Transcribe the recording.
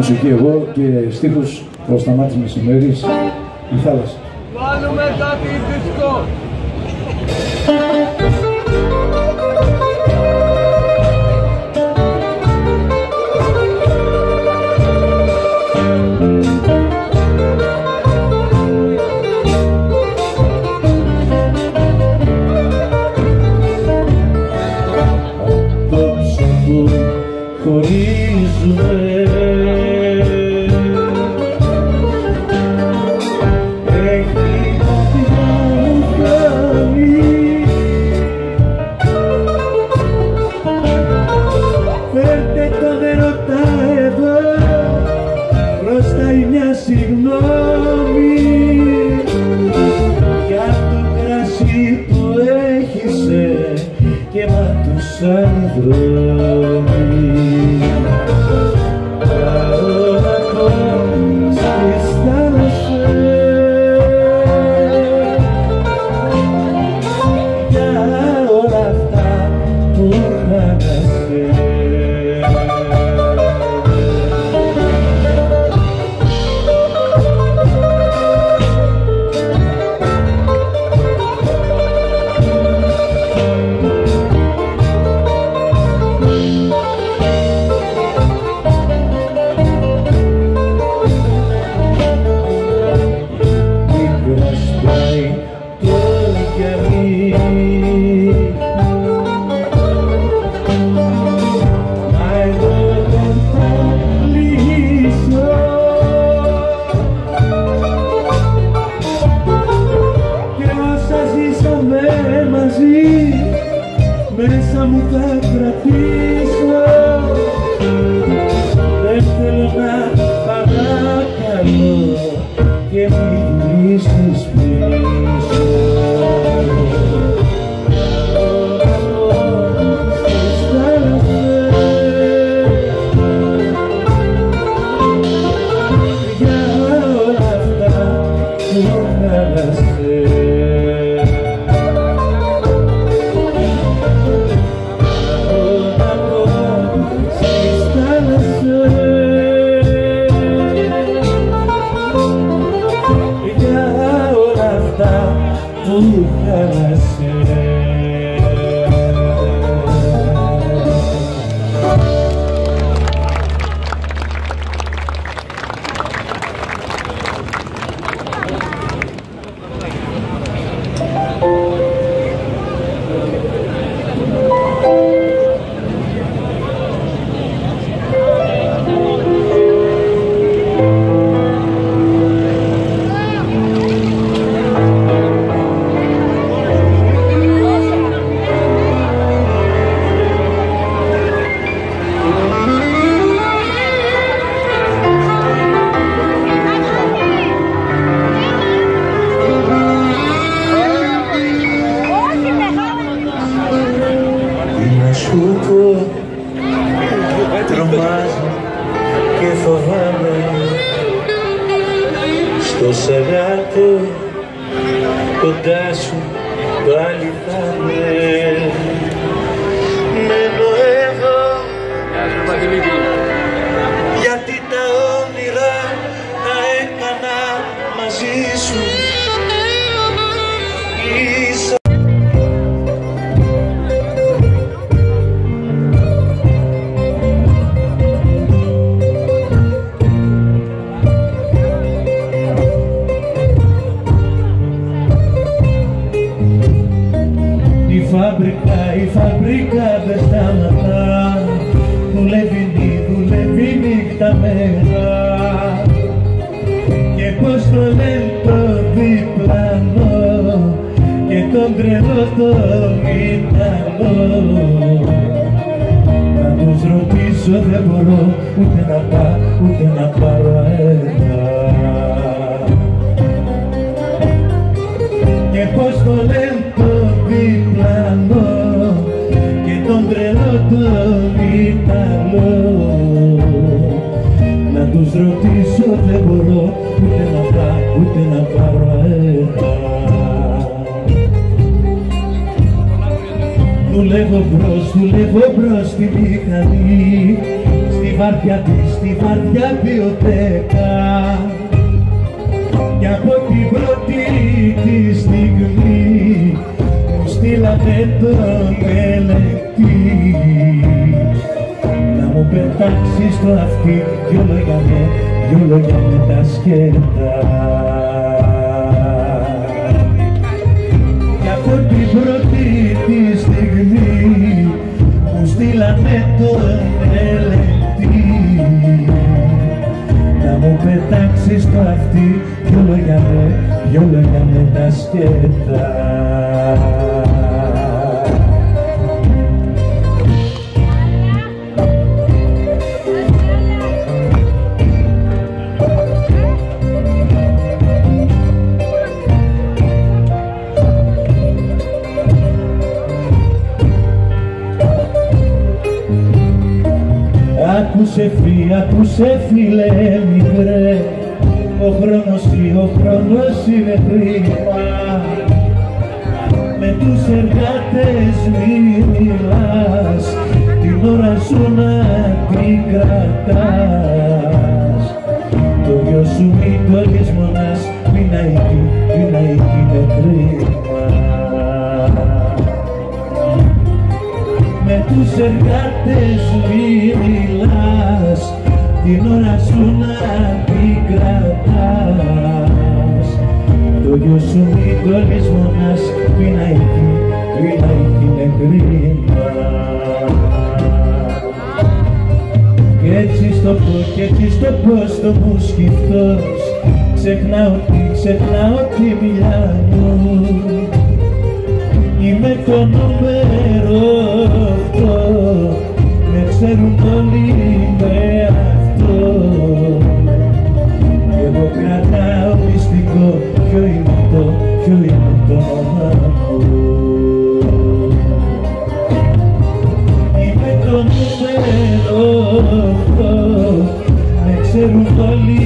μουσική εγώ και στίχους ο Σταμάτης Μεσημέρης, η θάλασσα. Βάλουμε κάτι δίσκο. Απόψε που χωρίζουμε συγγνώμη για το κρασί που έχισε και ματούσαν οι δρόμοι. Πάω να πω στις θάλασσες για όλα αυτά που χάνασε. Μέσα μου θα κρατήσω, δεν θέλω να παρακαλώ και μην γυρίσεις πίσω. Στις θάλασσες για όλα αυτά που χάλασες. Τρομάζω και φοβάμαι στο σαγάτο κοντά σου πάλι θα είμαι. Μένω εδώ γιατί τα όνειρα τα έκανα μαζί σου. Η φαμπρικά δεν σταματά, δουλεύει νύχτα μέρα και πως το λένε το διπλανό και τον τρελό το μυαλό. Να τους ρωτήσω δεν μπορώ ούτε να πάρω αέρα και πως το λένε το διπλανό και τον τρελό το μυαλό. Να τους ρωτήσω δεν μπορώ ούτε να πάρω αέρα. Δουλεύω μπρος στη μηχανή, στη βαριά βιοτέκα, κι από την πρώτη τη στιγμή μου στείλανε τον ελεκτή να μου πετάξει στο αυτί δυο λόγια με τα σκέτα. Κι από την πρώτη τη στιγμή μου στείλανε τον ελεκτή να μου πετάξει στο αυτί δυο λόγια με τα σκέτα. Άκουσε φίλε μικρέ, ο χρόνος είναι χρήμα. Με τους εργάτες μη μιλάς, την ώρα σου να την κρατάς. Το γιο σου μη το λησμονάς, πίνα εκεί είναι κρίμα. Με τους εργάτες μη μιλάς, την ώρα σου να την κρατάς. Το γιο σου μη το λησμονάς, πίνα εκεί είναι κρίμα. Κι έτσι στο πώς το μου σκυφτός, ξεχνάω τη μιλιά μου. Είμαι το νούμερο 8, με ξέρουν όλοι με αυτό. Εγώ κρατάω μυστικό, ποιο είναι το όνομα μου. Είμαι το νούμερο 8, με ξέρουν όλοι